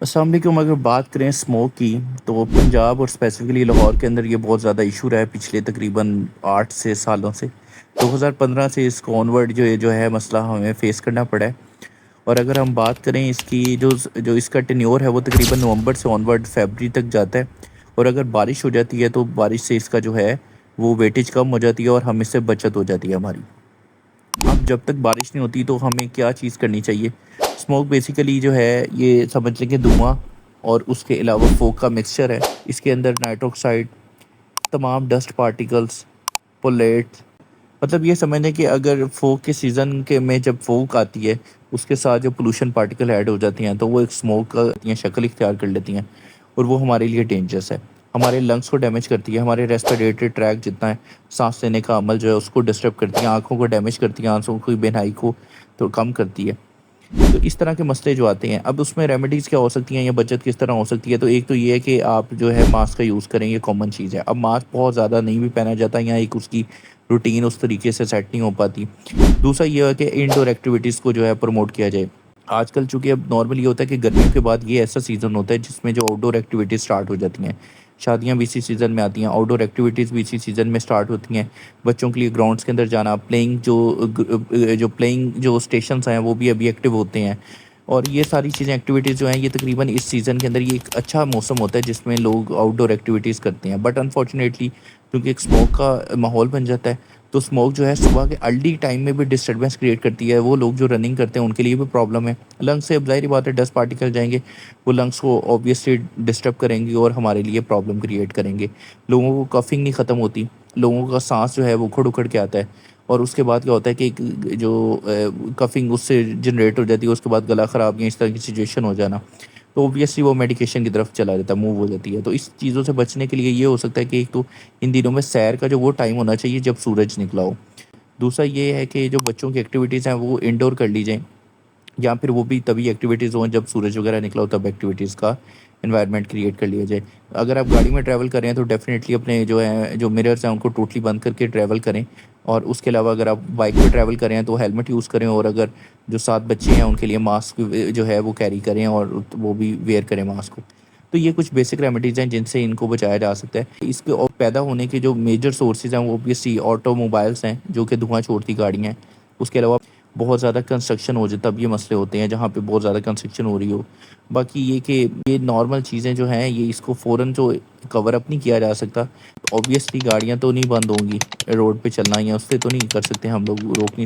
السلام علیکم۔ اگر بات کریں اسموک کی تو پنجاب اور اسپیسیفکلی لاہور کے اندر یہ بہت زیادہ ایشو رہا ہے پچھلے تقریباً 8 سالوں سے۔ 2015 سے اس کو آنورڈ جو ہے مسئلہ ہمیں فیس کرنا پڑا ہے۔ اور اگر ہم بات کریں اس کی جو اس کا ٹینیور ہے وہ تقریباً نومبر سے آنورڈ فیبری تک جاتا ہے، اور اگر بارش ہو جاتی ہے تو بارش سے اس کا جو ہے وہ ویٹیج کم ہو جاتی ہے اور ہم اس سے بچت ہو جاتی ہے ہماری۔ اب جب تک بارش نہیں ہوتی تو ہمیں کیا چیز کرنی چاہیے؟ اسموک بیسیکلی جو ہے یہ سمجھ لیں کہ دھواں اور اس کے علاوہ فوگ کا مکسچر ہے۔ اس کے اندر نائٹروکسائڈ، تمام ڈسٹ پارٹیکلز، پولیٹ، مطلب یہ سمجھ لیں کہ اگر فوگ کے سیزن کے میں جب فوگ آتی ہے اس کے ساتھ جو پولوشن پارٹیکل ایڈ ہو جاتی ہیں تو وہ ایک اسموک کا شکل اختیار کر لیتی ہیں، اور وہ ہمارے لیے ڈینجرس ہے۔ ہمارے لنگس کو ڈیمیج کرتی ہے، ہمارے ریسپیریٹری ٹریک جتنا ہے سانس لینے کا عمل جو ہے اس کو ڈسٹرب کرتی ہیں، آنکھوں کو ڈیمیج کرتی ہیں، آنکھوں کی بینائی کو تو کم کرتی ہے۔ تو اس طرح کے مسئلے جو آتے ہیں، اب اس میں ریمیڈیز کیا ہو سکتی ہیں یا بچت کس طرح ہو سکتی ہے؟ تو ایک تو یہ ہے کہ آپ جو ہے ماسک کا یوز کریں، یہ کامن چیز ہے۔ اب ماسک بہت زیادہ نہیں بھی پہنا جاتا یا ایک اس کی روٹین اس طریقے سے سیٹ نہیں ہو پاتی۔ دوسرا یہ ہے کہ انڈور ایکٹیویٹیز کو جو ہے پروموٹ کیا جائے۔ آج کل چونکہ اب نارمل یہ ہوتا ہے کہ گرمیوں کے بعد یہ ایسا سیزن ہوتا ہے جس میں جو آؤٹ ڈور ایکٹیویٹیز سٹارٹ ہو جاتی ہیں، شادیاں بھی اسی سیزن میں آتی ہیں، آؤٹ ڈور ایکٹیویٹیز بھی اسی سیزن میں سٹارٹ ہوتی ہیں۔ بچوں کے لیے گراؤنڈس کے اندر جانا، پلینگ جو اسٹیشنز ہیں وہ بھی ابھی ایکٹیو ہوتے ہیں، اور یہ ساری چیزیں ایکٹیویٹیز جو ہیں یہ تقریباً اس سیزن کے اندر یہ ایک اچھا موسم ہوتا ہے جس میں لوگ آؤٹ ڈور ایکٹیویٹیز کرتے ہیں۔ بٹ انفارچونیٹلی کیونکہ ایک اسموک کا ماحول بن جاتا ہے تو اسموک جو ہے صبح کے ارلی ٹائم میں بھی ڈسٹربینس کریٹ کرتی ہے۔ وہ لوگ جو رننگ کرتے ہیں ان کے لیے بھی پرابلم ہے، لنگس سے اب ظاہری بات ہے ڈسٹ پارٹیکل جائیں گے، وہ لنگس کو اوبیسلی ڈسٹرب کریں گے اور ہمارے لیے پرابلم کریٹ کریں گے۔ لوگوں کو کفنگ نہیں ختم ہوتی، لوگوں کا سانس جو ہے وہ اکھڑ اکھڑ کے آتا ہے، اور اس کے بعد کیا ہوتا ہے کہ جو کفنگ اس سے جنریٹ ہو جاتی ہے، اس کے بعد گلا خراب یا اس طرح کی سچویشن ہو جانا، تو اوبیسلی وہ میڈیکیشن کی طرف چلا جاتا ہے، موو ہو جاتی ہے۔ تو اس چیزوں سے بچنے کے لیے یہ ہو سکتا ہے کہ ایک تو ان دنوں میں سیر کا جو وہ ٹائم ہونا چاہیے جب سورج نکلا ہو۔ دوسرا یہ ہے کہ جو بچوں کی ایکٹیویٹیز ہیں وہ انڈور کر لی جائیں، یا پھر وہ بھی تبھی ایکٹیویٹیز ہوں جب سورج وغیرہ نکلا ہو، تب ایکٹیویٹیز کا انوائرمنٹ کریٹ کر لیا جائے۔ اگر آپ گاڑی میں ٹریول کر رہے ہیں تو ڈیفینیٹلی اپنے جو مررز ہیں ان کو ٹوٹلی بند کر کے ٹریول کریں، اور اس کے علاوہ اگر آپ بائک پہ ٹریول کر رہے ہیں تو ہیلمٹ یوز کریں، اور اگر جو ساتھ بچے ہیں ان کے لیے ماسک جو ہے وہ کیری کریں اور وہ بھی ویئر کریں ماسک کو۔ تو یہ کچھ بیسک ریمیڈیز ہیں جن سے ان کو بچایا جا سکتا ہے۔ اس کے پیدا ہونے کے جو میجر سورسز ہیں وہ اوبیسلی آٹو موبائلس ہیں جو کہ دھواں چھوڑتی گاڑیاں ہیں، اس کے علاوہ بہت زیادہ کنسٹرکشن ہو جائے تب یہ مسئلے ہوتے ہیں جہاں پہ بہت زیادہ کنسٹرکشن ہو رہی ہو۔ باقی یہ کہ یہ نارمل چیزیں جو ہیں یہ اس کو فوراً جو کور اپ نہیں کیا جا سکتا۔ اوبیسلی گاڑیاں تو نہیں بند ہوں گی، روڈ پہ چلنا یا اس سے تو نہیں کر سکتے ہم لوگ، روک نہیں